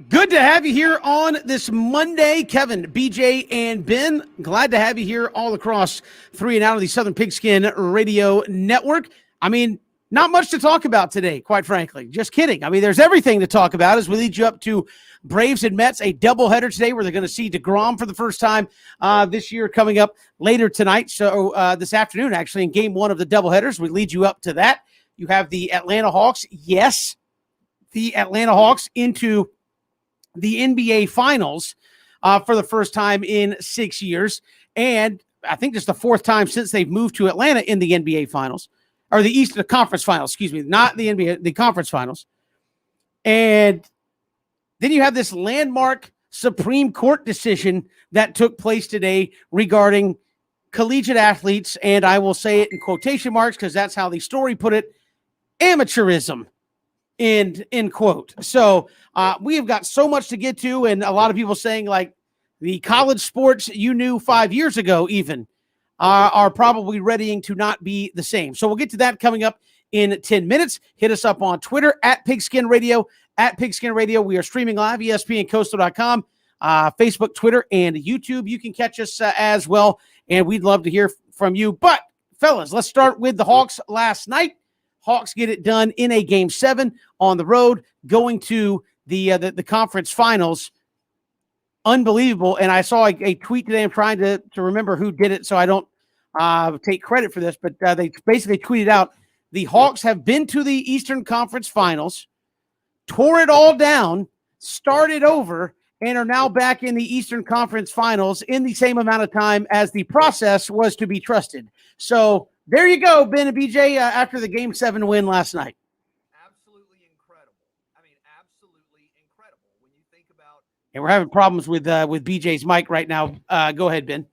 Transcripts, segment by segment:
Good to have you here on this Monday. Kevin, BJ, and Ben, glad to have you here all across 3 and out of the Southern Pigskin Radio Network. I mean, not much to talk about today, quite frankly. Just kidding. I mean, there's everything to talk about as we lead you up to Braves and Mets, a doubleheader today where they're going to see DeGrom for the first time this year coming up later tonight. So this afternoon, actually, in game one of the doubleheaders, we lead you up to that. You have the Atlanta Hawks. Yes, the Atlanta Hawks into the NBA Finals for the first time in 6 years. And I think this is the fourth time since they've moved to Atlanta in the NBA Finals, or the Eastern Conference Finals, excuse me, not the NBA, the Conference Finals. And then you have this landmark Supreme Court decision that took place today regarding collegiate athletes, and I will say it in quotation marks because that's how the story put it, amateurism. End quote. So we have got so much to get to, and a lot of people saying like the college sports you knew 5 years ago even are probably readying to not be the same. So we'll get to that coming up in 10 minutes. Hit us up on Twitter at Pigskin Radio, at Pigskin Radio. We are streaming live, ESPNCoastal.com, Facebook, Twitter, and YouTube. You can catch us as well, and we'd love to hear from you. But fellas, let's start with the Hawks last night. Hawks get it done in a Game 7 on the road, going to the conference finals. Unbelievable. And I saw a tweet today. I'm trying to remember who did it so I don't take credit for this, but they basically tweeted out, the Hawks have been to the Eastern Conference Finals, tore it all down, started over, and are now back in the Eastern Conference Finals in the same amount of time as the process was to be trusted. So there you go, Ben and BJ, after the Game 7 win last night. Absolutely incredible. I mean, absolutely incredible. When you think about... And we're having problems with BJ's mic right now. Go ahead, Ben.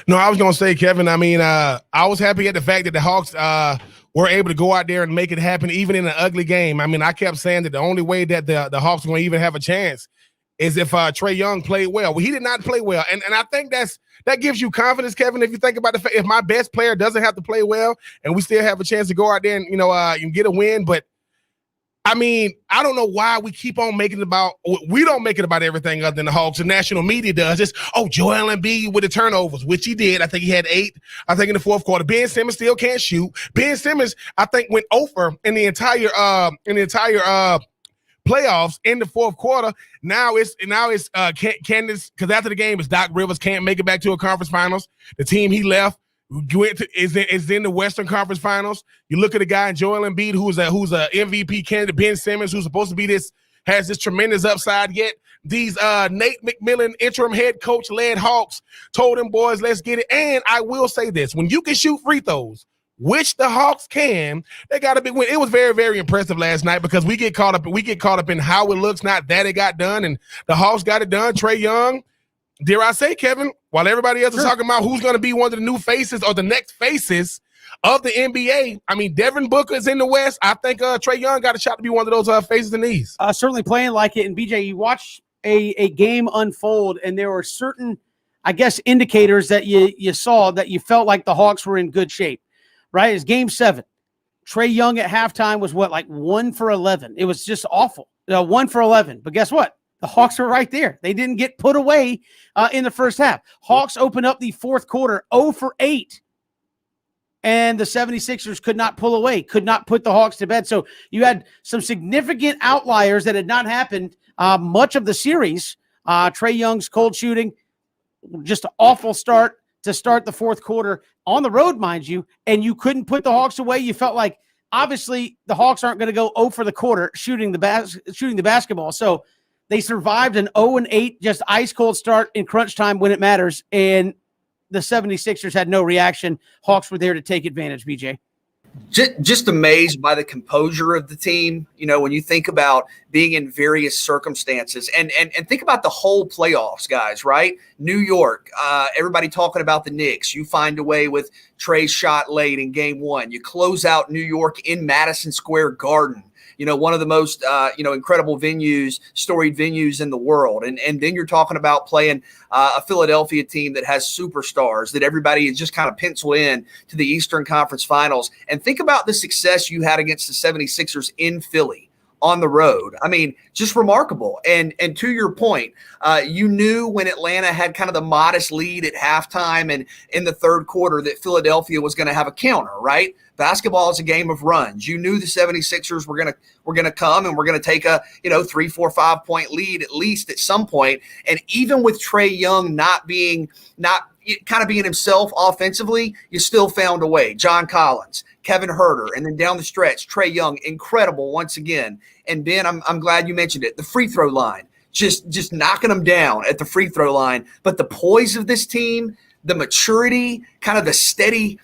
No, I was going to say, Kevin, I mean, I was happy at the fact that the Hawks were able to go out there and make it happen, even in an ugly game. I mean, I kept saying that the only way that the Hawks are going to even have a chance is if Trae Young played well. Well, he did not play well. And I think that gives you confidence, Kevin, if you think about the fact, if my best player doesn't have to play well and we still have a chance to go out there and, and get a win. But, I mean, I don't know why we keep on making it about – we don't make it about everything other than the Hawks. The national media does. It's, Joel Embiid with the turnovers, which he did. I think he had 8, I think, in the fourth quarter. Ben Simmons still can't shoot. Ben Simmons, I think, went over in the entire playoffs in the fourth quarter. Now it's Candace, because after the game, it's Doc Rivers can't make it back to a conference finals. The team he left is in the Western Conference Finals. You look at a guy in Joel Embiid who's a MVP candidate, Ben Simmons, who's supposed to be has this tremendous upside. Yet these Nate McMillan interim head coach led Hawks told them boys, let's get it. And I will say this: when you can shoot free throws, which the Hawks can, they got a big win. It was very, very impressive last night because we get caught up in how it looks, not that it got done, and the Hawks got it done. Trae Young, dare I say, Kevin, while everybody else is talking about who's going to be one of the new faces or the next faces of the NBA, I mean, Devin Booker is in the West. I think Trae Young got a shot to be one of those faces in the East. Certainly playing like it. And BJ, you watch a game unfold, and there were certain, I guess, indicators that you saw that you felt like the Hawks were in good shape. Right? It's Game 7. Trae Young at halftime was like 1 for 11. It was just awful. 1 for 11. But guess what? The Hawks were right there. They didn't get put away in the first half. Hawks opened up the fourth quarter 0 for 8. And the 76ers could not pull away, could not put the Hawks to bed. So you had some significant outliers that had not happened much of the series. Trae Young's cold shooting, just an awful start to start the fourth quarter on the road, mind you, and you couldn't put the Hawks away. You felt like, obviously, the Hawks aren't going to go 0 for the quarter shooting the basketball. So they survived an 0-8, just ice-cold start in crunch time when it matters, and the 76ers had no reaction. Hawks were there to take advantage, BJ. Just amazed by the composure of the team. When you think about being in various circumstances and think about the whole playoffs, guys, right? New York, everybody talking about the Knicks. You find a way with Trae's shot late in Game 1. You close out New York in Madison Square Garden. One of the most, incredible venues, storied venues in the world. And then you're talking about playing a Philadelphia team that has superstars that everybody is just kind of penciled in to the Eastern Conference Finals. And think about the success you had against the 76ers in Philly on the road. I mean, just remarkable. And to your point, you knew when Atlanta had kind of the modest lead at halftime and in the third quarter that Philadelphia was going to have a counter, right? Basketball is a game of runs. You knew the 76ers were going to come and we're going to take a 3, 4, 5 point lead at least at some point. And even with Trae Young not kind of being himself offensively, you still found a way. John Collins, Kevin Huerter, and then down the stretch, Trae Young, incredible once again. And Ben, I'm glad you mentioned it. The free throw line, just knocking them down at the free throw line. But the poise of this team, the maturity, kind of the steady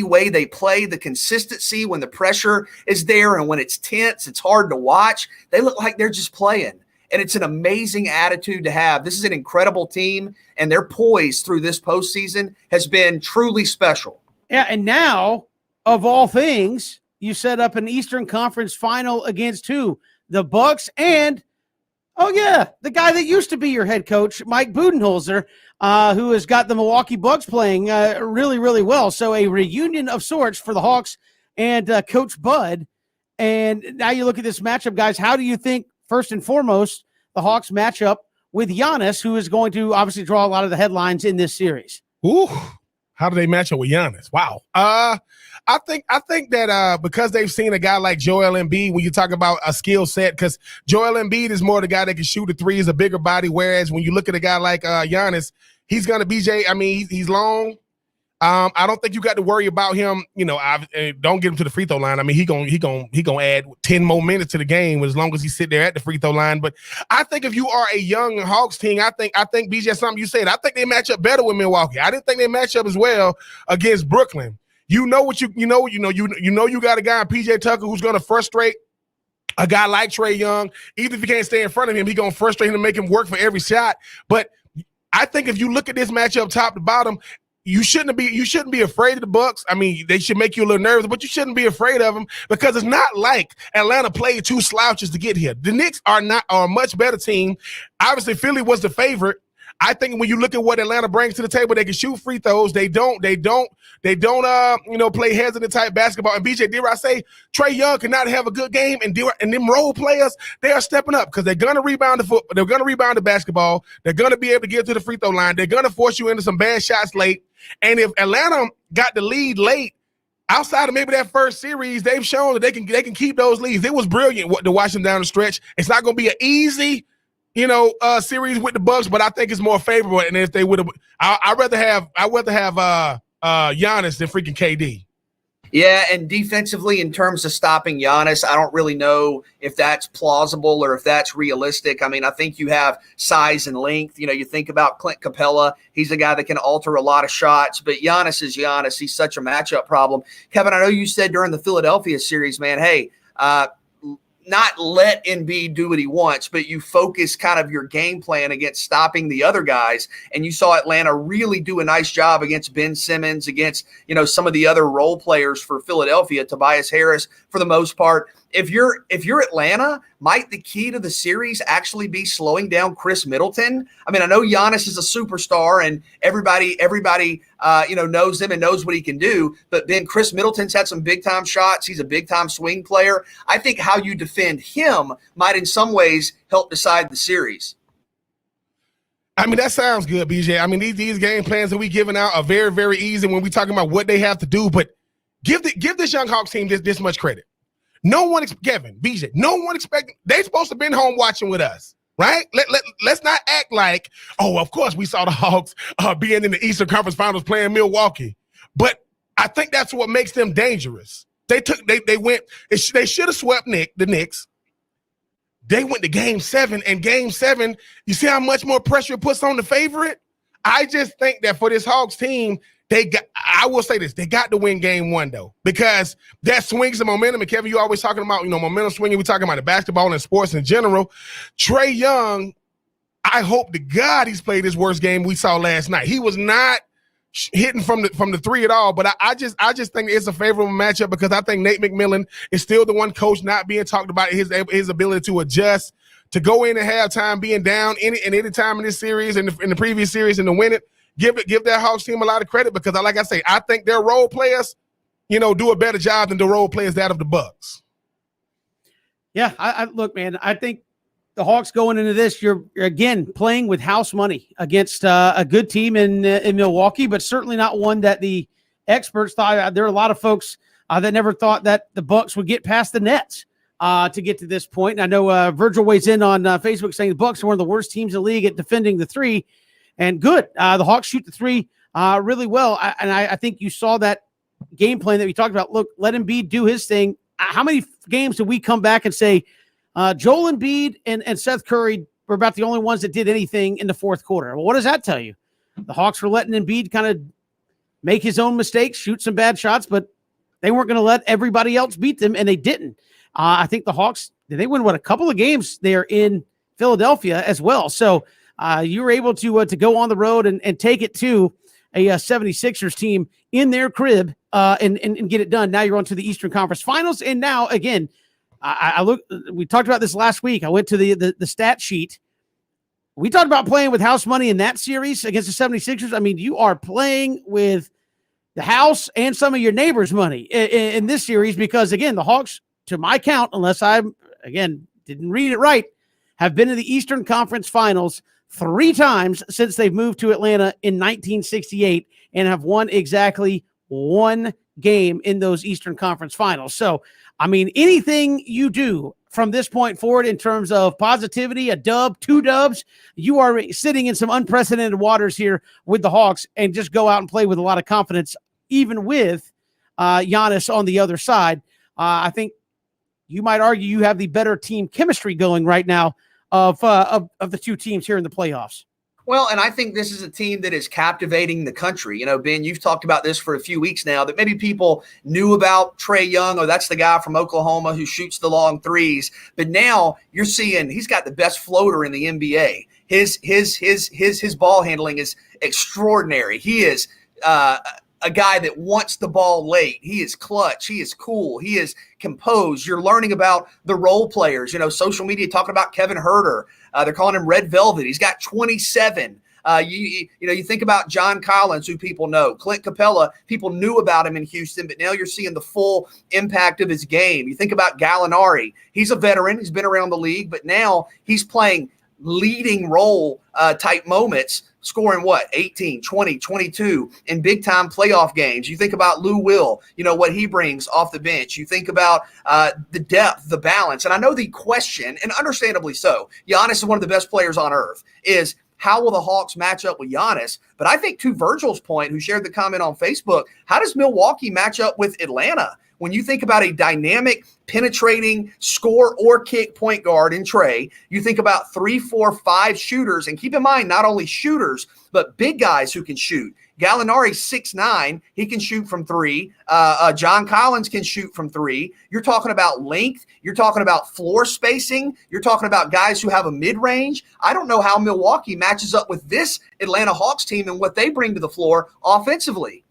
way they play, the consistency when the pressure is there and when it's tense, it's hard to watch. They look like they're just playing. And it's an amazing attitude to have. This is an incredible team, and their poise through this postseason has been truly special. Yeah, and now, of all things, you set up an Eastern Conference final against who? The Bucks and, the guy that used to be your head coach, Mike Budenholzer, who has got the Milwaukee Bucks playing really, really well. So a reunion of sorts for the Hawks and Coach Bud. And now you look at this matchup, guys. How do you think, first and foremost, the Hawks match up with Giannis, who is going to obviously draw a lot of the headlines in this series? Ooh, how do they match up with Giannis? Wow. I think that because they've seen a guy like Joel Embiid, when you talk about a skill set, because Joel Embiid is more the guy that can shoot a three, is a bigger body, whereas when you look at a guy like Giannis, he's going to he's long. I don't think you got to worry about him. Don't get him to the free throw line. I mean, he gonna add 10 more minutes to the game as long as he sit there at the free throw line. But I think if you are a young Hawks team, I think BJ, something you said, I think they match up better with Milwaukee. I didn't think they match up as well against Brooklyn. You got a guy in PJ Tucker who's gonna frustrate a guy like Trae Young. Even if you can't stay in front of him, he's gonna frustrate him and make him work for every shot. But I think if you look at this matchup top to bottom, you shouldn't be afraid of the Bucks. I mean, they should make you a little nervous, but you shouldn't be afraid of them because it's not like Atlanta played two slouches to get here. The Knicks are a much better team. Obviously, Philly was the favorite. I think when you look at what Atlanta brings to the table, they can shoot free throws. They don't play hesitant type basketball. And BJ, dare I say, Trae Young cannot have a good game, and them role players, they are stepping up because they're going to rebound the football. They're going to rebound the basketball. They're going to be able to get to the free throw line. They're going to force you into some bad shots late. And if Atlanta got the lead late, outside of maybe that first series, they've shown that they can keep those leads. It was brilliant to watch them down the stretch. It's not going to be an easy series with the Bucks, but I think it's more favorable. And if they would have, I'd rather have Giannis than freaking KD. Yeah, and defensively, in terms of stopping Giannis, I don't really know if that's plausible or if that's realistic. I mean, I think you have size and length. You think about Clint Capella. He's a guy that can alter a lot of shots, but Giannis is Giannis. He's such a matchup problem. Kevin, I know you said during the Philadelphia series, man, hey, not let Embiid do what he wants, but you focus kind of your game plan against stopping the other guys. And you saw Atlanta really do a nice job against Ben Simmons, against, some of the other role players for Philadelphia, Tobias Harris, for the most part. If you're Atlanta, might the key to the series actually be slowing down Chris Middleton? I mean, I know Giannis is a superstar and everybody knows him and knows what he can do, but then Chris Middleton's had some big time shots. He's a big time swing player. I think how you defend him might in some ways help decide the series. I mean, that sounds good, BJ. I mean, these game plans that we giving out are very, very easy when we talking about what they have to do, but give this young Hawks team this much credit. No one, Kevin, BJ, no one expecting. They're supposed to have been home watching with us, right? Let's not act like, of course we saw the Hawks being in the Eastern Conference Finals playing Milwaukee. But I think that's what makes them dangerous. They should have swept the Knicks. They went to Game 7, and Game 7, you see how much more pressure it puts on the favorite? I just think that for this Hawks team, I will say this, they got to win Game 1, though, because that swings the momentum. And Kevin, you always talking about, momentum swinging. We're talking about the basketball and sports in general. Trae Young, I hope to God he's played his worst game we saw last night. He was not hitting from the three at all, but I just think it's a favorable matchup because I think Nate McMillan is still the one coach not being talked about, his ability to adjust, to go in at halftime being down any time in this series and in the previous series and to win it. Give that Hawks team a lot of credit because, like I say, I think their role players, do a better job than the role players that of the Bucks. Yeah, I look, man, I think the Hawks going into this, you're again playing with house money against a good team in Milwaukee, but certainly not one that the experts thought. There are a lot of folks that never thought that the Bucks would get past the Nets to get to this point. And I know Virgil weighs in on Facebook saying the Bucks are one of the worst teams in the league at defending the three, and good. The Hawks shoot the three really well, I think you saw that game plan that we talked about. Look, let Embiid do his thing. How many games did we come back and say Joel Embiid and Seth Curry were about the only ones that did anything in the fourth quarter? Well, what does that tell you? The Hawks were letting Embiid kind of make his own mistakes, shoot some bad shots, but they weren't going to let everybody else beat them, and they didn't. I think the Hawks, they win, a couple of games there in Philadelphia as well. So you were able to go on the road and take it to a 76ers team in their crib and get it done. Now you're on to the Eastern Conference Finals. And now, again, we talked about this last week. I went to the stat sheet. We talked about playing with house money in that series against the 76ers. I mean, you are playing with the house and some of your neighbors' money in this series because, again, the Hawks, to my count, unless I, again, didn't read it right, have been in the Eastern Conference Finals 3 times since they've moved to Atlanta in 1968 and have won exactly 1 game in those Eastern Conference Finals. So, I mean, anything you do from this point forward in terms of positivity, a dub, 2 dubs, you are sitting in some unprecedented waters here with the Hawks, and just go out and play with a lot of confidence, even with Giannis on the other side. I think you might argue you have the better team chemistry going right now of the 2 teams here in the playoffs. Well, and I think this is a team that is captivating the country. You know, Ben, you've talked about this for a few weeks now, that maybe people knew about Trae Young, or that's the guy from Oklahoma who shoots the long threes. But now you're seeing he's got the best floater in the NBA. His ball handling is extraordinary. He is a guy that wants the ball late. He is clutch. He is cool. He is composed. You're learning about the role players. You know, social media talking about Kevin Huerter. They're calling him Red Velvet. He's got 27. You think about John Collins, who people know. Clint Capella, people knew about him in Houston, but now you're seeing the full impact of his game. You think about Gallinari. He's a veteran. He's been around the league, but now he's playing leading role type moments, scoring 18, 20, 22 in big time playoff games. You think about Lou Will, what he brings off the bench. You think about the depth, the balance. And I know the question, and understandably so, Giannis is one of the best players on earth, is how will the Hawks match up with Giannis? But I think, to Virgil's point, who shared the comment on Facebook, how does Milwaukee match up with Atlanta? When you think about a dynamic, penetrating, score or kick point guard in Trae, you think about 3, 4, 5 shooters. And keep in mind, not only shooters, but big guys who can shoot. Gallinari's 6'9". He can shoot from 3. John Collins can shoot from 3. You're talking about length. You're talking about floor spacing. You're talking about guys who have a mid-range. I don't know how Milwaukee matches up with this Atlanta Hawks team and what they bring to the floor offensively.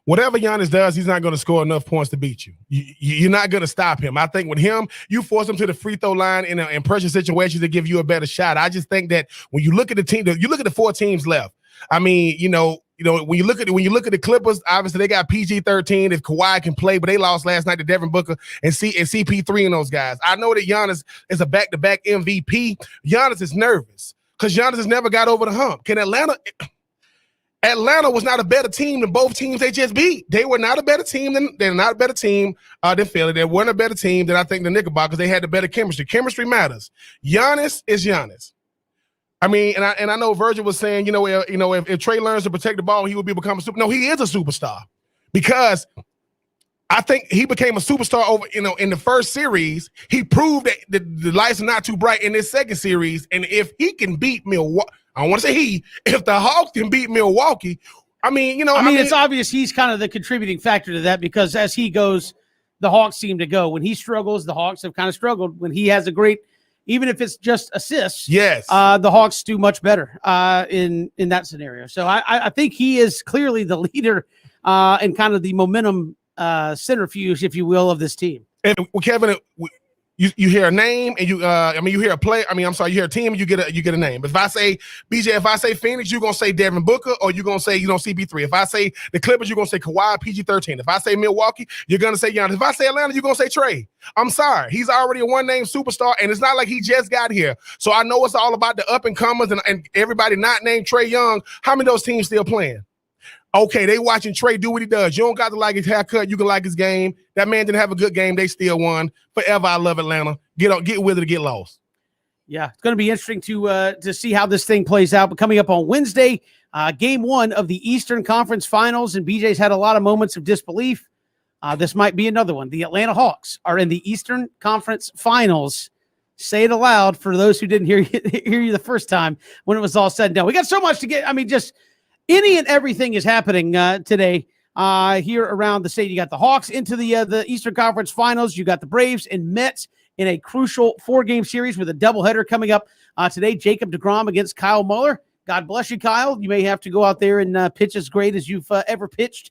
Whatever Giannis does, he's not going to score enough points to beat you. You're not going to stop him. I think with him, you force him to the free throw line in pressure situations to give you a better shot. I just think that when you look at the team, you look at the 4 teams left. I mean, when you look at the Clippers, obviously they got PG-13 if Kawhi can play, but they lost last night to Devin Booker and CP3 and those guys. I know that Giannis is a back-to-back MVP. Giannis is nervous because Giannis has never got over the hump. Atlanta was not a better team than both teams they just beat. They were not a better team than Philly. They weren't a better team than I think the Knickerbockers. They had the better chemistry. Chemistry matters. Giannis is Giannis. I mean, and I know Virgil was saying, if Trae learns to protect the ball, he will become a super. No, he is a superstar because I think he became a superstar over, in the first series. He proved that the lights are not too bright in this second series. And if he can beat Milwaukee, I don't want to say if the Hawks can beat Milwaukee, it's obvious he's kind of the contributing factor to that because as he goes, the Hawks seem to go. When he struggles, the Hawks have kind of struggled. When he has a great, even if it's just assists, yes, the Hawks do much better in that scenario. So I think he is clearly the leader and kind of the momentum centrifuge, if you will, of this team. And Kevin, you hear a name and you hear a play. You hear a team and you get a name. If I say BJ, if I say Phoenix, you're gonna say Devin Booker, or you're gonna say CP3. If I say the Clippers, you're gonna say Kawhi, PG-13. If I say Milwaukee, you're gonna say Giannis. If I say Atlanta, you're gonna say Trey. I'm sorry, he's already a one-name superstar, and it's not like he just got here. So I know it's all about the up and comers and everybody not named Trey Young. How many of those teams still playing? Okay, they watching Trey do what he does. You don't got to like his haircut. You can like his game. That man didn't have a good game. They still won. Forever, I love Atlanta. Get with it or get lost. Yeah, it's going to be interesting to see how this thing plays out. But coming up on Wednesday, game 1 of the Eastern Conference Finals, and BJ's had a lot of moments of disbelief. This might be another one. The Atlanta Hawks are in the Eastern Conference Finals. Say it aloud for those who didn't hear you the first time when it was all said and done. We got so much to get. Just any and everything is happening today here around the state. You got the Hawks into the Eastern Conference Finals. You got the Braves and Mets in a crucial 4-game series with a doubleheader coming up today. Jacob deGrom against Kyle Muller. God bless you, Kyle. You may have to go out there and pitch as great as you've ever pitched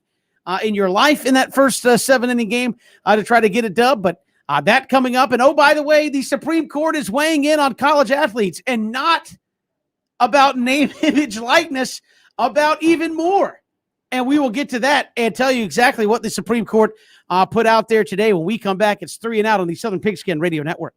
in your life in that first 7-inning game to try to get a dub. But that coming up. And, oh, by the way, the Supreme Court is weighing in on college athletes, and not about name, image, likeness, about even more. And we will get to that and tell you exactly what the Supreme Court put out there today. When we come back, it's 3 and Out on the Southern Pigskin Radio Network.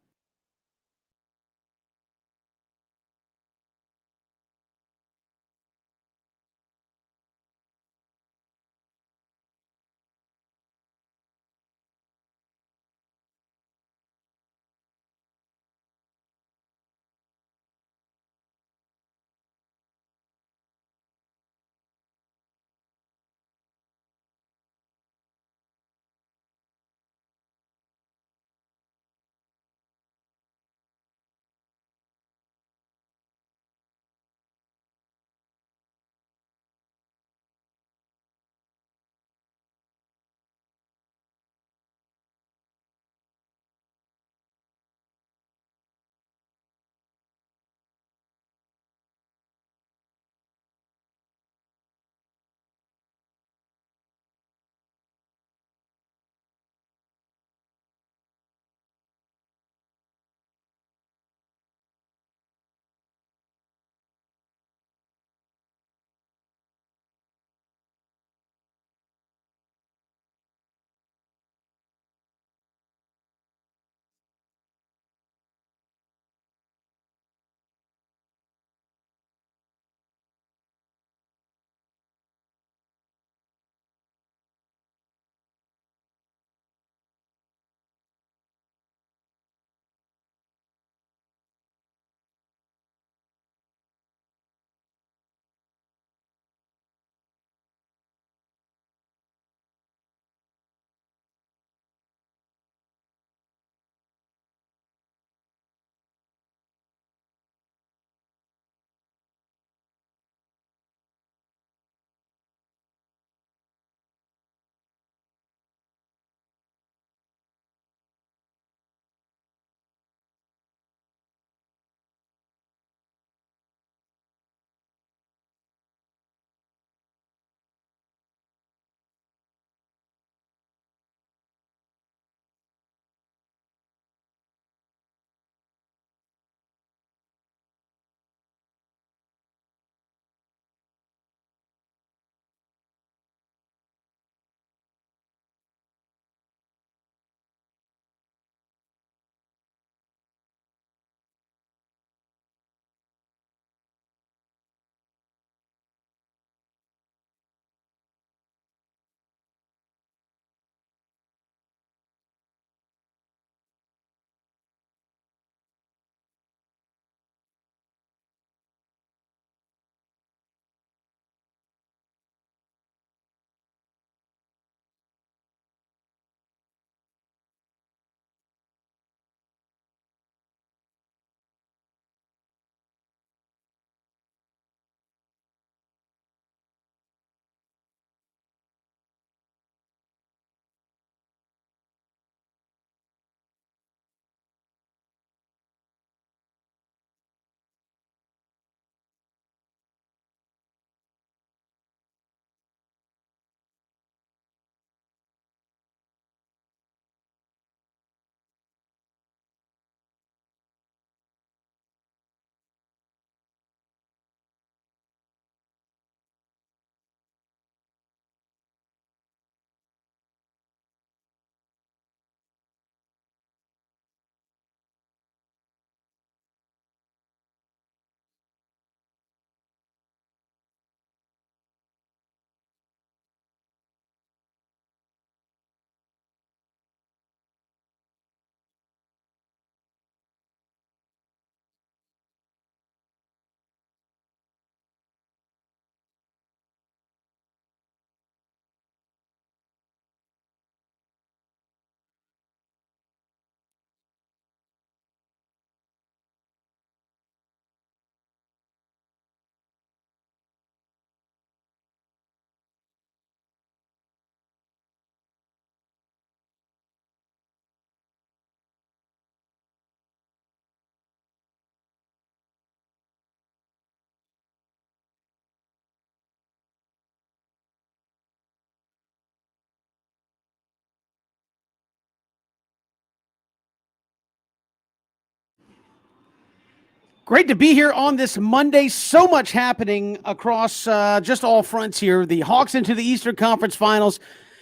Great to be here on this Monday. So much happening across just all fronts here. The Hawks into the Eastern Conference Finals.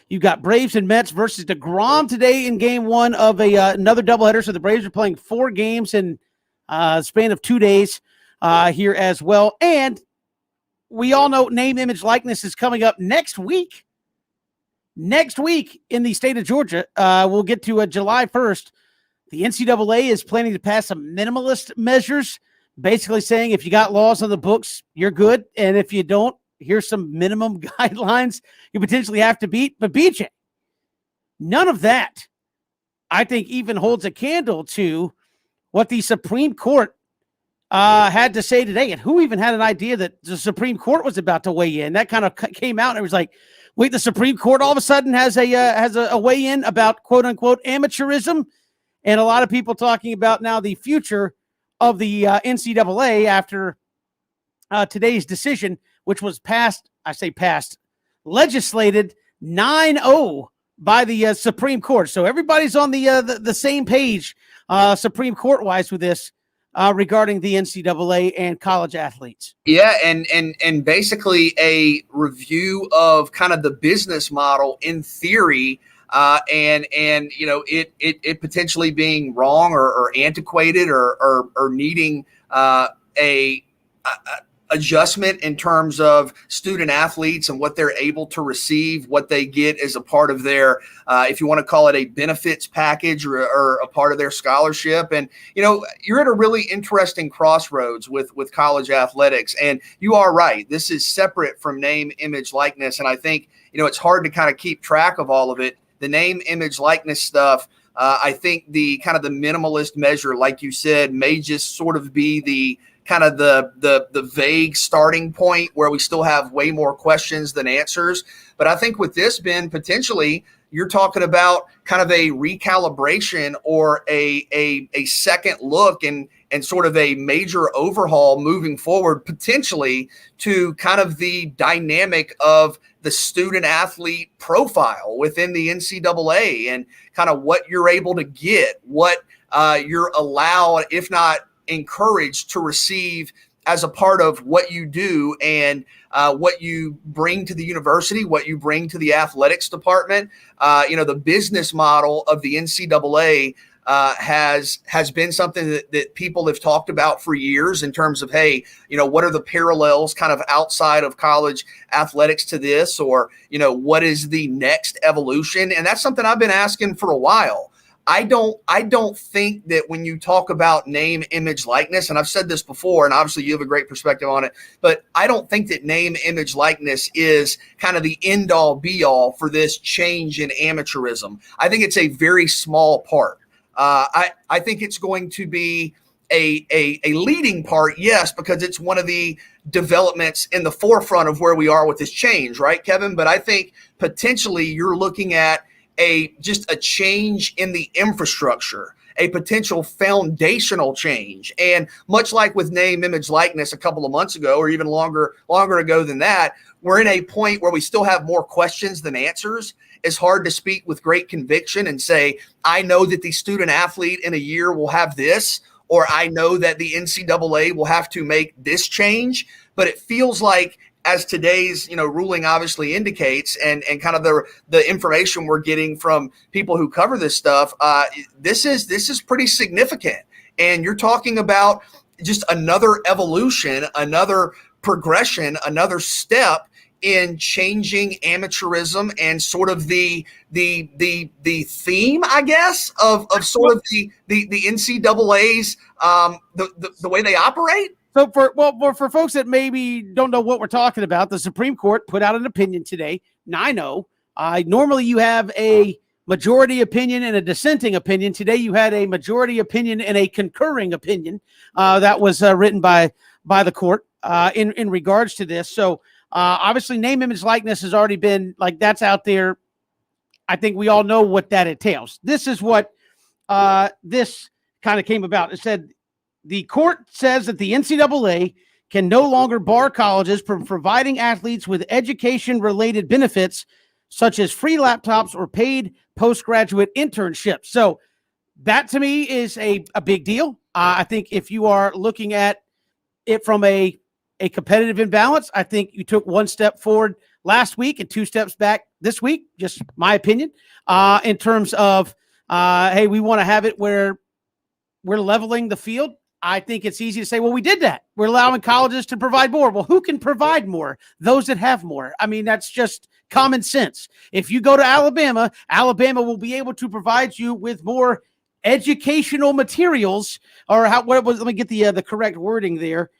You've got Braves and Mets versus DeGrom today in game one of another doubleheader. So the Braves are playing 4 games in a span of 2 days here as well. And we all know name, image, likeness is coming up next week. Next week in the state of Georgia. We'll get to July 1st. The NCAA is planning to pass some minimalist measures, basically saying if you got laws on the books, you're good. And if you don't, here's some minimum guidelines you potentially have to beat. But BJ, none of that, I think, even holds a candle to what the Supreme Court had to say today. And who even had an idea that the Supreme Court was about to weigh in? That kind of came out and it was like, wait, the Supreme Court all of a sudden has a weigh in about quote unquote amateurism. And a lot of people talking about now the future of the NCAA after today's decision, which was legislated 9-0 by the Supreme Court. So everybody's on the same page Supreme Court wise with this regarding the NCAA and college athletes. Yeah, and basically a review of kind of the business model in theory. And you know it potentially being wrong or antiquated or needing a adjustment in terms of student athletes and what they're able to receive, what they get as a part of their, if you want to call it a benefits package or a part of their scholarship. And, you know, you're at a really interesting crossroads with college athletics. And you are right. This is separate from name, image, likeness. And I think, you know, it's hard to kind of keep track of all of it. The name, image, likeness stuff, I think the kind of the minimalist measure, like you said, may just sort of be the kind of the vague starting point where we still have way more questions than answers. But I think with this, Ben, potentially you're talking about kind of a recalibration or a second look and sort of a major overhaul moving forward, potentially to kind of the dynamic of the student athlete profile within the NCAA and kind of what you're able to get, what you're allowed, if not encouraged to receive as a part of what you do and what you bring to the university, what you bring to the athletics department. You know, the business model of the NCAA has been something that people have talked about for years in terms of, hey, you know, what are the parallels kind of outside of college athletics to this, or, you know, what is the next evolution? And that's something I've been asking for a while. I don't think that when you talk about name, image, likeness, and I've said this before, and obviously you have a great perspective on it, but I don't think that name, image, likeness is kind of the end all be all for this change in amateurism. I think it's a very small part. I think it's going to be a leading part, yes, because it's one of the developments in the forefront of where we are with this change, right, Kevin? But I think potentially you're looking at just a change in the infrastructure, a potential foundational change. And much like with name, image, likeness a couple of months ago, or even longer ago than that, we're in a point where we still have more questions than answers. It's hard to speak with great conviction and say, I know that the student athlete in a year will have this, or I know that the NCAA will have to make this change. But it feels like, as today's, you know, ruling obviously indicates, and kind of the information we're getting from people who cover this stuff, this is pretty significant. And you're talking about just another evolution, another progression, another step in changing amateurism and sort of the theme, I guess, of sort of the NCAA's the way they operate. So for folks that maybe don't know what we're talking about, the Supreme Court put out an opinion today, 9-0. Normally you have a majority opinion and a dissenting opinion. Today you had a majority opinion and a concurring opinion that was written by the court in regards to this. So obviously name, image, likeness has already been, like, that's out there. I think we all know what that entails. This is what this kind of came about. It said, the court says that the NCAA can no longer bar colleges from providing athletes with education-related benefits, such as free laptops or paid postgraduate internships. So that to me is a big deal. I think if you are looking at it from a competitive imbalance, I think you took one step forward last week and 2 steps back this week, just my opinion, in terms of, hey, we want to have it where we're leveling the field. I think it's easy to say, well, we did that. We're allowing colleges to provide more. Well, who can provide more? Those that have more. I mean, that's just common sense. If you go to Alabama, Alabama will be able to provide you with more educational materials, or let me get the correct wording there.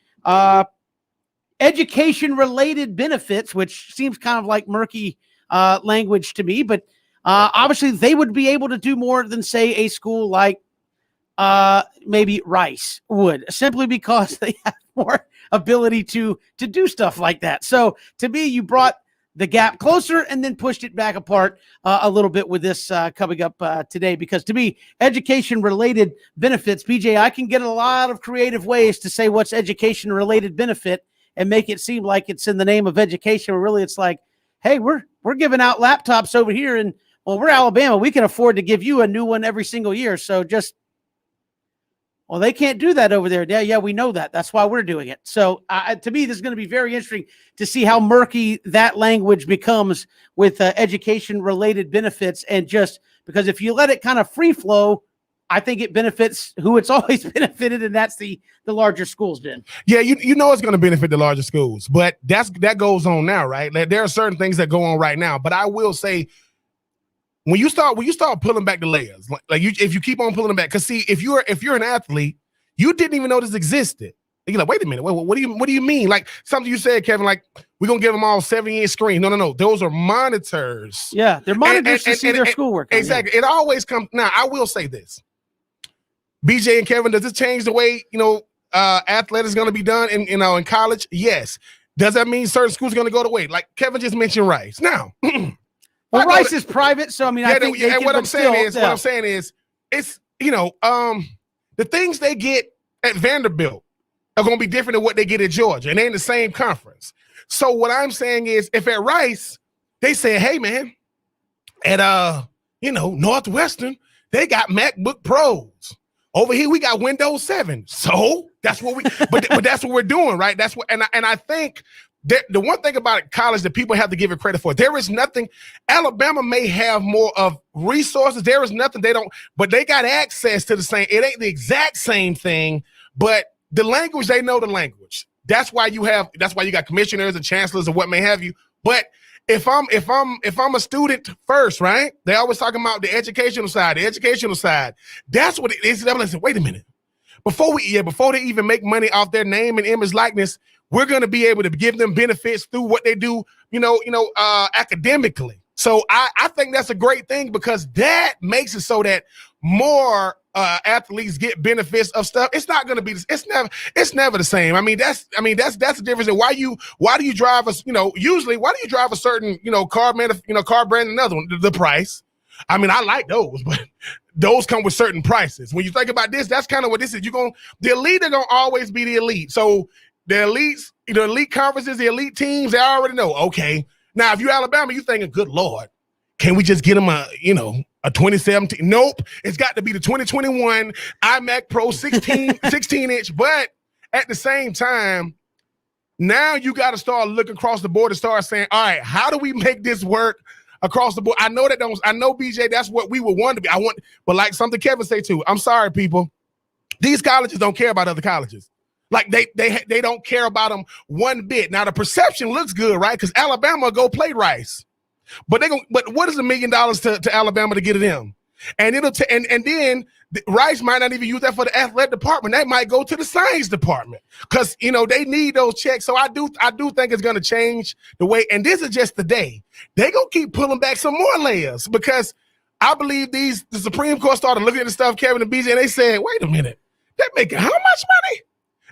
Education-related benefits, which seems kind of like murky language to me, but obviously they would be able to do more than, say, a school like maybe Rice would, simply because they have more ability to do stuff like that. So to me, you brought the gap closer and then pushed it back apart a little bit with this coming up today, because to me, education-related benefits, BJ, I can get a lot of creative ways to say what's education-related benefit and make it seem like it's in the name of education. Really, it's like, hey, we're giving out laptops over here, and well, we're Alabama. We can afford to give you a new one every single year. So just, well, they can't do that over there. Yeah, we know that. That's why we're doing it. So to me, this is going to be very interesting to see how murky that language becomes with education-related benefits. And just because if you let it kind of free flow, I think it benefits who it's always benefited, and that's the larger schools, Ben. Yeah, you know it's going to benefit the larger schools, but that goes on now, right? Like, there are certain things that go on right now. But I will say, when you start pulling back the layers, if you keep on pulling them back, because see, if you're an athlete, you didn't even know this existed. You're like, wait a minute, what do you mean? Like something you said, Kevin, like we're gonna give them all 70-inch screens. No, those are monitors. Yeah, they're monitors to see their schoolwork. Exactly. It always comes. Now, I will say this, BJ and Kevin, does this change the way athletics is going to be done in college? Yes. Does that mean certain schools are going to go the way? Like Kevin just mentioned Rice. Now, well, Rice is private, so I mean, I think what I'm saying is, it's the things they get at Vanderbilt are going to be different than what they get at Georgia, and they're in the same conference. So what I'm saying is, if at Rice they say, hey man, at Northwestern they got MacBook Pros. Over here we got Windows 7. So that's what but that's what we're doing, right? That's what, and I think that the one thing about college that people have to give it credit for, there is nothing. Alabama may have more of resources. There is nothing they don't, but they got access to the same. It ain't the exact same thing, but the language, they know the language. That's why you got commissioners and chancellors and what may have you. But if I'm a student first, right? They always talking about the educational side. That's what it is. I'm like, wait a minute. Before they even make money off their name and image likeness, we're going to be able to give them benefits through what they do, academically. So I think that's a great thing, because that makes it so that more athletes get benefits of stuff. It's not going to be. It's never the same. I mean, that's the difference. And why do you drive usually why do you drive a certain car brand and another one? The price. I mean, I like those, but those come with certain prices. When you think about this, that's kind of what this is. The elite are gonna always be the elite. So the elites, the elite conferences, the elite teams, they already know. Okay, now if you're Alabama, you're thinking, good Lord, can we just get them a 2017? Nope, it's got to be the 2021 iMac Pro 16-inch. But at the same time, now you got to start looking across the board and start saying, all right, how do we make this work across the board? I know BJ, that's what we would want to be. But like something Kevin say too, I'm sorry, people, these colleges don't care about other colleges. Like they don't care about them one bit. Now the perception looks good, right? Because Alabama go play Rice, but what is $1 million to Alabama to get to them? And and then Rice might not even use that for the athletic department. That might go to the science department, because they need those checks. So I do think it's going to change the way. And this is just the day they gonna keep pulling back some more layers, because I believe the Supreme Court started looking at the stuff, Kevin and BJ, and they said, wait a minute, they're making how much money?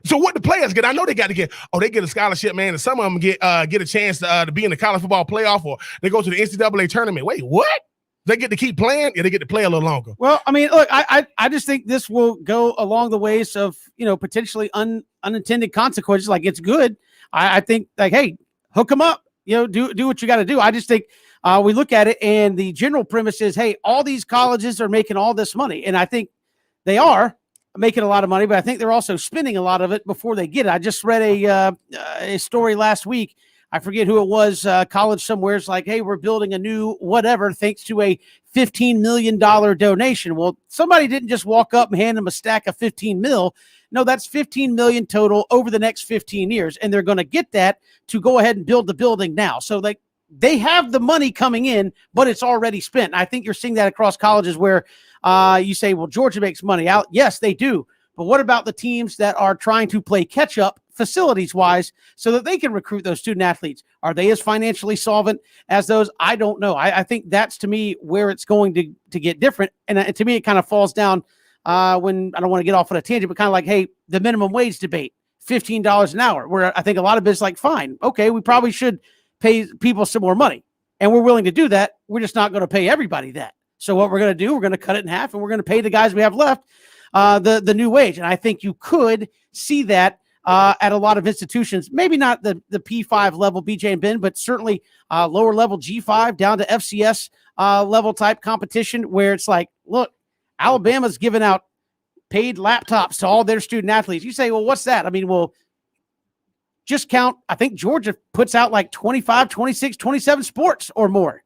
So what the players get? I know they got to get. Oh, they get a scholarship, man, and some of them get a chance to be in the college football playoff, or they go to the NCAA tournament. Wait, what? They get to keep playing? Yeah, they get to play a little longer. Well, I mean, look, I just think this will go along the ways of potentially unintended consequences. Like, it's good. I think, like, hey, hook them up. Do what you got to do. I just think we look at it, and the general premise is, hey, all these colleges are making all this money, and I think they are making a lot of money, but I think they're also spending a lot of it before they get it. I just read a story last week. I forget who it was, college somewhere. It's like, hey, we're building a new whatever thanks to a $15 million donation. Well, somebody didn't just walk up and hand them a stack of 15 mil. No, that's 15 million total over the next 15 years. And they're going to get that to go ahead and build the building now. So they have the money coming in, but it's already spent. And I think you're seeing that across colleges where you say, well, Georgia makes money out. Yes, they do. But what about the teams that are trying to play catch up facilities wise so that they can recruit those student athletes? Are they as financially solvent as those? I don't know. I think that's, to me, where it's going to get different. And to me, it kind of falls down when I don't want to get off on a tangent, but kind of like, hey, the minimum wage debate, $15 an hour, where I think a lot of it's like, fine, okay, we probably should pay people some more money. And we're willing to do that. We're just not going to pay everybody that. So what we're going to do, we're going to cut it in half and we're going to pay the guys we have left the new wage. And I think you could see that at a lot of institutions, maybe not the P5 level, BJ and Ben, but certainly lower level G5 down to FCS level type competition where it's like, look, Alabama's giving out paid laptops to all their student athletes. You say, well, what's that? I mean, well, just count. I think Georgia puts out like 25, 26, 27 sports or more.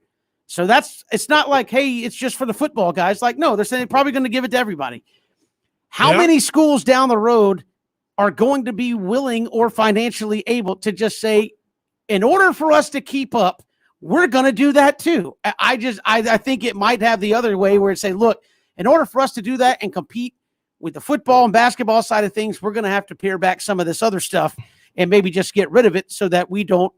So it's not like, hey, it's just for the football guys. Like, no, they're saying they're probably going to give it to everybody. How many schools down the road are going to be willing or financially able to just say, in order for us to keep up, we're going to do that too? I think it might have the other way where it say, look, in order for us to do that and compete with the football and basketball side of things, we're going to have to pare back some of this other stuff and maybe just get rid of it so that we don't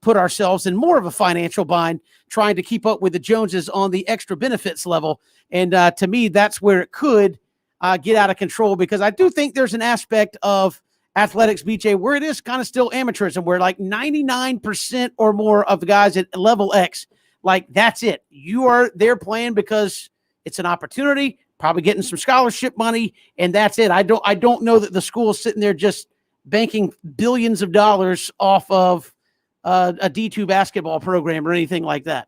put ourselves in more of a financial bind trying to keep up with the Joneses on the extra benefits level. And to me, that's where it could get out of control, because I do think there's an aspect of athletics, BJ, where it is kind of still amateurism, where like 99% or more of the guys at level X, like that's it. You are there playing because it's an opportunity, probably getting some scholarship money, and that's it. I don't know that the school is sitting there just banking billions of dollars off of a D2 basketball program or anything like that.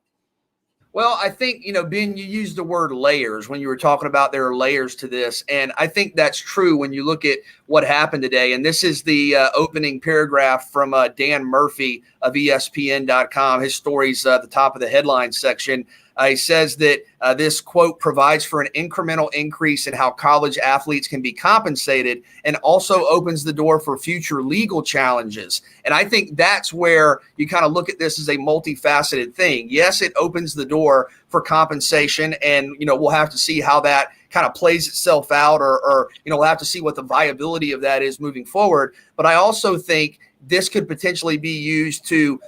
Well, I think, Ben, you used the word layers when you were talking about there are layers to this. And I think that's true when you look at what happened today. And this is the opening paragraph from Dan Murphy of ESPN.com. His story's at the top of the headline section. He says that this, quote, provides for an incremental increase in how college athletes can be compensated and also opens the door for future legal challenges. And I think that's where you kind of look at this as a multifaceted thing. Yes, it opens the door for compensation, and, we'll have to see how that kind of plays itself out, or we'll have to see what the viability of that is moving forward. But I also think this could potentially be used to,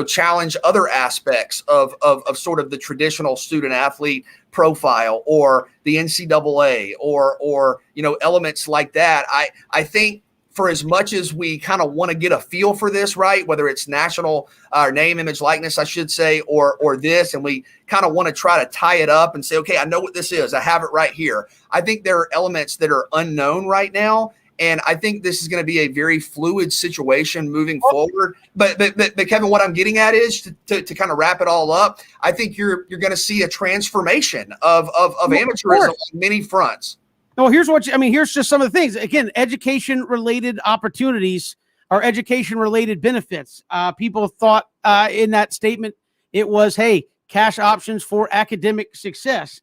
challenge other aspects of sort of the traditional student athlete profile, or the NCAA, or elements like that. I think for as much as we kind of want to get a feel for this, right, whether it's national name, image, likeness, I should say, or this, and we kind of want to try to tie it up and say, okay, I know what this is. I have it right here. I think there are elements that are unknown right now. And I think this is going to be a very fluid situation moving forward. But Kevin, what I'm getting at is to kind of wrap it all up. I think you're going to see a transformation of amateurism on many fronts. Well, here's just some of the things. Again, education-related opportunities or education-related benefits. People thought in that statement it was, hey, cash options for academic success.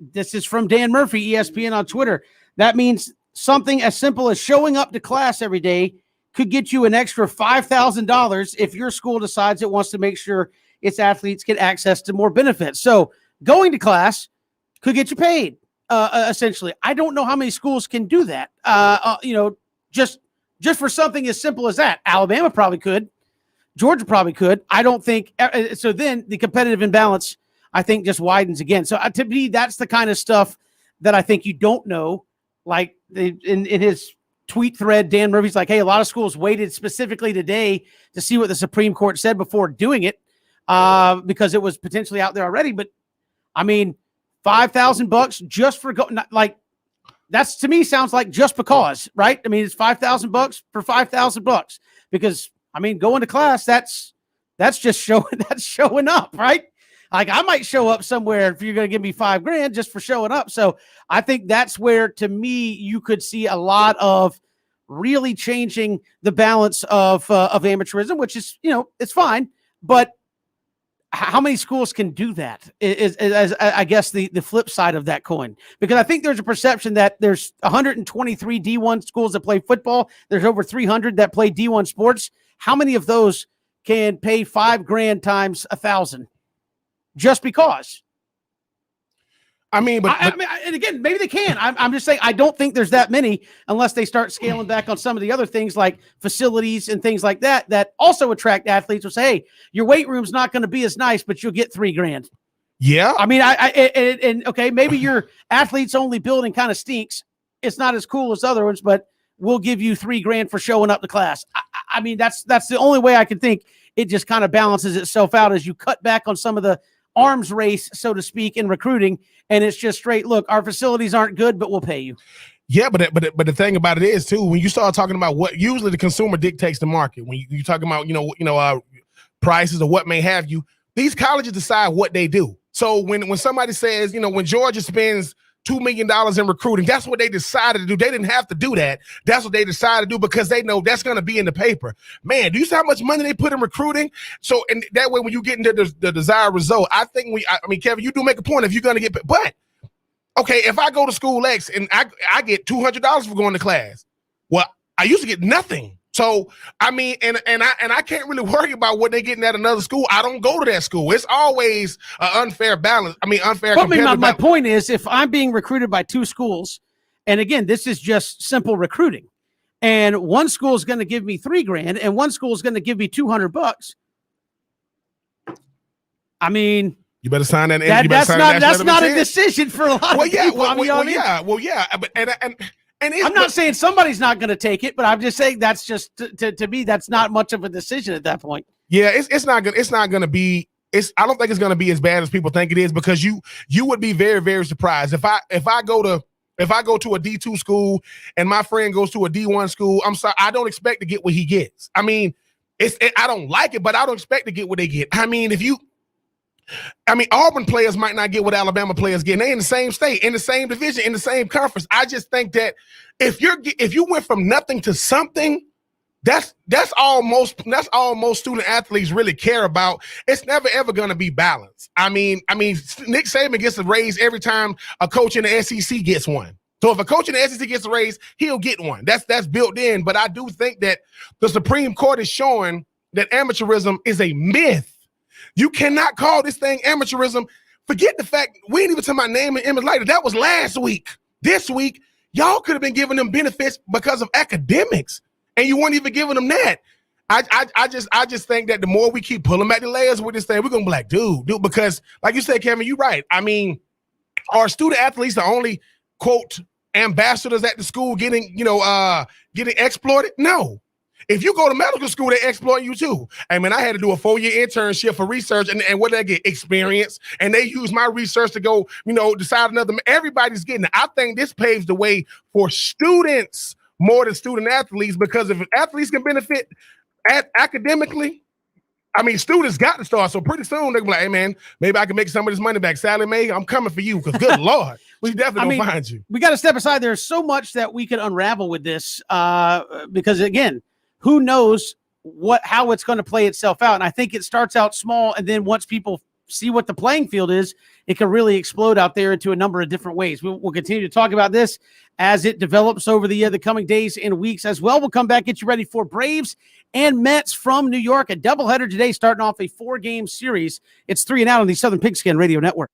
This is from Dan Murphy, ESPN on Twitter. That means something as simple as showing up to class every day could get you an extra $5,000 if your school decides it wants to make sure its athletes get access to more benefits. So going to class could get you paid, essentially. I don't know how many schools can do that, just for something as simple as that. Alabama probably could. Georgia probably could. I don't think – so then the competitive imbalance, I think, just widens again. So to me, that's the kind of stuff that I think you don't know. Like in his tweet thread, Dan Murphy's like, hey, a lot of schools waited specifically today to see what the Supreme Court said before doing it because it was potentially out there already. But I mean, $5,000 just for that's, to me, sounds like just because, right? I mean, it's $5,000 for $5,000 because, I mean, going to class, that's just showing up, right? Like I might show up somewhere if you're going to give me $5,000 just for showing up. So I think that's where, to me, you could see a lot of really changing the balance of amateurism, which is, it's fine. But how many schools can do that is I guess the flip side of that coin, because I think there's a perception that there's 123 D1 schools that play football. There's over 300 that play D1 sports. How many of those can pay $5,000 times 1,000 just because? I mean, and again, maybe they can. I'm just saying I don't think there's that many unless they start scaling back on some of the other things like facilities and things like that also attract athletes. Will say, hey, your weight room's not going to be as nice, but you'll get $3,000. Yeah. I mean, and okay, maybe your athlete's only building kind of stinks. It's not as cool as other ones, but we'll give you $3,000 for showing up to class. I mean, that's the only way I can think it just kind of balances itself out as you cut back on some of the arms race, so to speak, in recruiting. And it's just straight, look, our facilities aren't good, but we'll pay you. Yeah, but the thing about it is too, when you start talking about what usually the consumer dictates the market, when you talking about prices or what may have you, these colleges decide what they do. So when somebody says, when Georgia spends $2 million in recruiting, that's what they decided to do. They didn't have to do that. That's what they decided to do because they know that's going to be in the paper. Man, do you see how much money they put in recruiting? So, and that way, when you get into the desired result, I think Kevin, you do make a point if you're going to get, but okay, if I go to school X and I get $200 for going to class, well, I used to get nothing. So, I mean, and I can't really worry about what they're getting at another school. I don't go to that school. It's always an unfair balance. I mean, unfair. But my point is, if I'm being recruited by two schools, and again, this is just simple recruiting, and one school is going to give me $3,000 and one school is going to give me $200. I mean, you better sign that. That's not a decision for a lot of people. I'm not saying somebody's not going to take it, but I'm just saying that's just to me, that's not much of a decision at that point. Yeah, it's not going to be. I don't think it's going to be as bad as people think it is, because you would be very, very surprised if I go to a D2 school and my friend goes to a D1 school. I'm sorry, I don't expect to get what he gets. I mean, I don't like it, but I don't expect to get what they get. I mean, Auburn players might not get what Alabama players get. They in the same state, in the same division, in the same conference. I just think that if you went from nothing to something, that's all most student athletes really care about. It's never ever going to be balanced. I mean, Nick Saban gets a raise every time a coach in the SEC gets one. So if a coach in the SEC gets a raise, he'll get one. That's built in. But I do think that the Supreme Court is showing that amateurism is a myth. You cannot call this thing amateurism. Forget the fact we ain't even talking about name and image later. That was last week. This week, y'all could have been giving them benefits because of academics, and you weren't even giving them that. I just think that the more we keep pulling back the layers with this thing, we're gonna be like, dude, because like you said, Kevin, you're right. I mean, are student athletes the only quote ambassadors at the school getting exploited? No. If you go to medical school, they exploit you too. I mean, I had to do a 4-year internship for research, and what did I get? Experience. And they use my research to go, decide another. Everybody's getting it. I think this paves the way for students more than student athletes, because if athletes can benefit academically, I mean, students got to start. So pretty soon they're gonna be like, hey man, maybe I can make some of this money back. Sally Mae, I'm coming for you, because good Lord, we definitely gonna find you. We got to step aside. There's so much that we could unravel with this, because again, who knows how it's going to play itself out. And I think it starts out small, and then once people see what the playing field is, it can really explode out there into a number of different ways. We'll continue to talk about this as it develops over the coming days and weeks as well. We'll come back, get you ready for Braves and Mets from New York. A doubleheader today, starting off a 4-game series. It's 3 and Out on the Southern Pigskin Radio Network.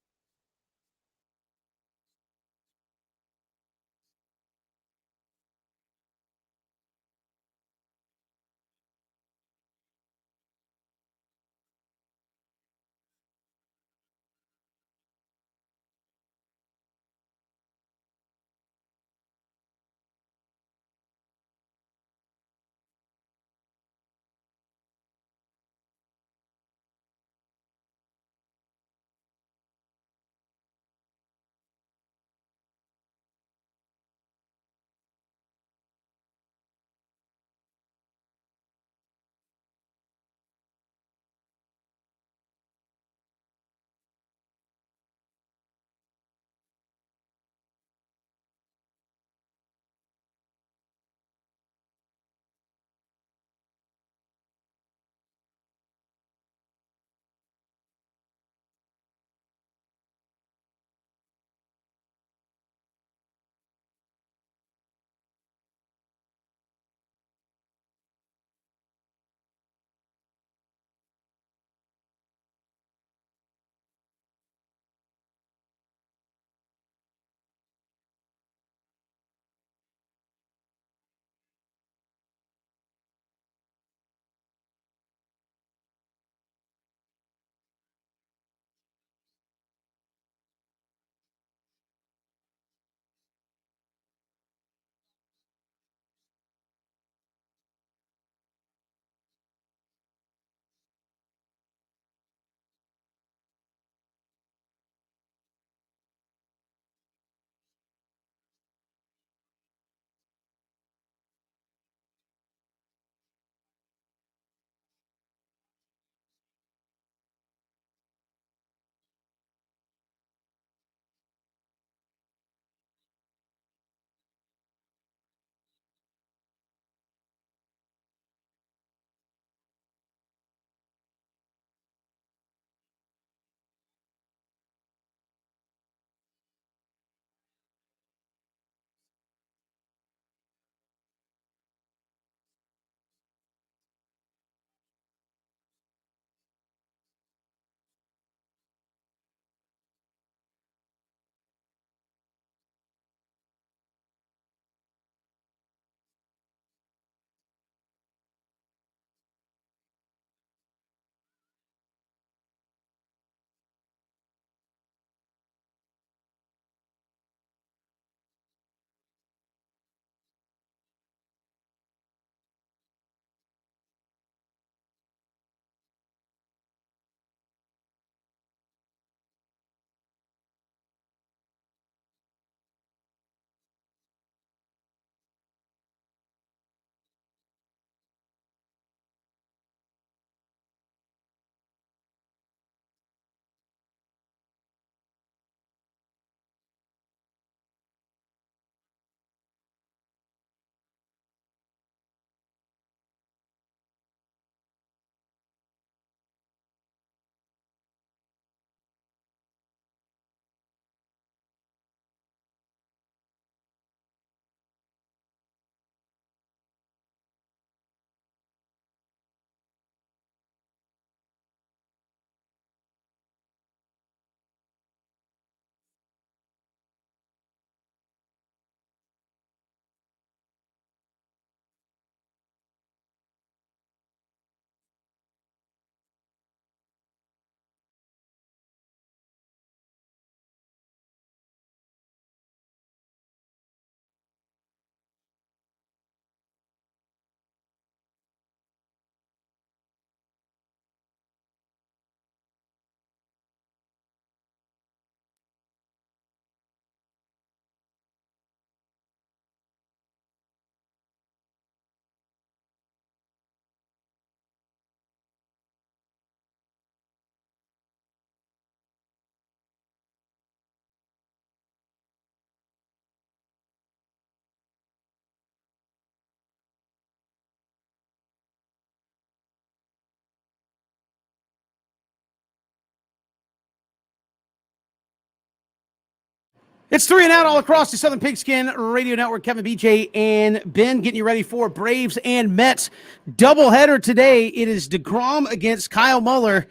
It's 3 and Out all across the Southern Pigskin Radio Network. Kevin, BJ, and Ben getting you ready for Braves and Mets doubleheader today. It is DeGrom against Kyle Muller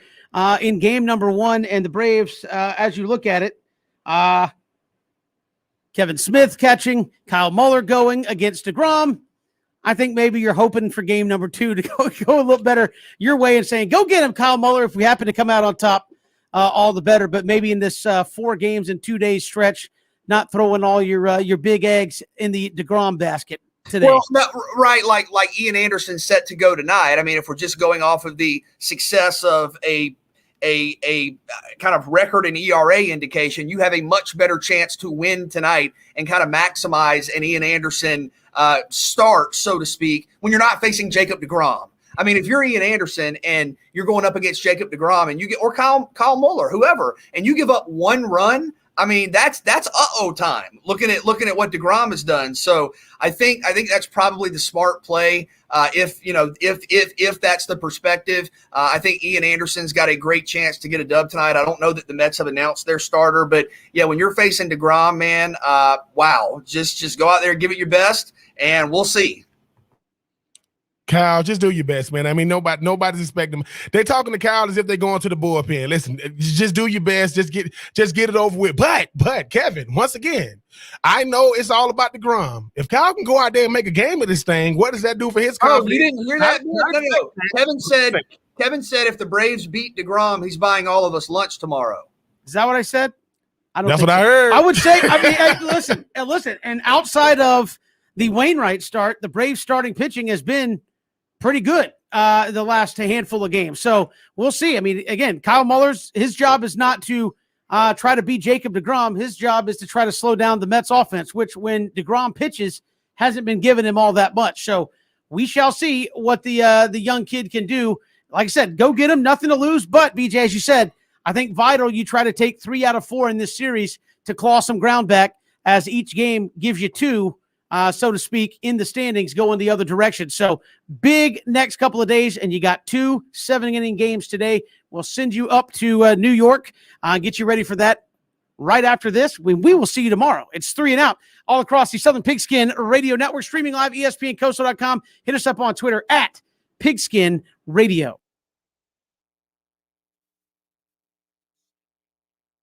in game number 1. And the Braves, as you look at it, Kevin Smith catching, Kyle Muller going against DeGrom. I think maybe you're hoping for game number 2 to go a little better your way and saying, go get him, Kyle Muller. If we happen to come out on top, all the better. But maybe in this 4 games in 2 days stretch, not throwing all your big eggs in the DeGrom basket today. Well, no, right, like Ian Anderson set to go tonight. I mean, if we're just going off of the success of a kind of record and ERA indication, you have a much better chance to win tonight and kind of maximize an Ian Anderson start, so to speak, when you're not facing Jacob DeGrom. I mean, if you're Ian Anderson and you're going up against Jacob DeGrom and you get, or Kyle Muller, whoever, and you give up 1 run, I mean, that's uh-oh time. Looking at what DeGrom has done. So I think that's probably the smart play. If that's the perspective, I think Ian Anderson's got a great chance to get a dub tonight. I don't know that the Mets have announced their starter, but yeah, when you're facing DeGrom, man, wow, just go out there and give it your best, and we'll see. Kyle, just do your best, man. I mean, nobody's expecting them. They're talking to Kyle as if they're going to the bullpen. Listen, just do your best. Just get it over with. But Kevin, once again, I know it's all about DeGrom. If Kyle can go out there and make a game of this thing, what does that do for his confidence? Oh, you didn't hear that? No. Kevin said if the Braves beat DeGrom, he's buying all of us lunch tomorrow. Is that what I said? That's what I heard. I would say, listen, and outside of the Wainwright start, the Braves starting pitching has been pretty good the last handful of games. So we'll see. I mean, again, Kyle Muller's, his job is not to try to beat Jacob DeGrom. His job is to try to slow down the Mets offense, which when DeGrom pitches hasn't been giving him all that much. So we shall see what the young kid can do. Like I said, go get him, nothing to lose. But BJ, as you said, I think vital you try to take 3 out of 4 in this series to claw some ground back, as each game gives you 2, so to speak, in the standings going the other direction. So big next couple of days, and you got 2 7-inning games today. We'll send you up to New York, get you ready for that right after this. We will see you tomorrow. It's 3 and Out all across the Southern Pigskin Radio Network, streaming live, ESPNCoastal.com. Hit us up on Twitter at Pigskin Radio.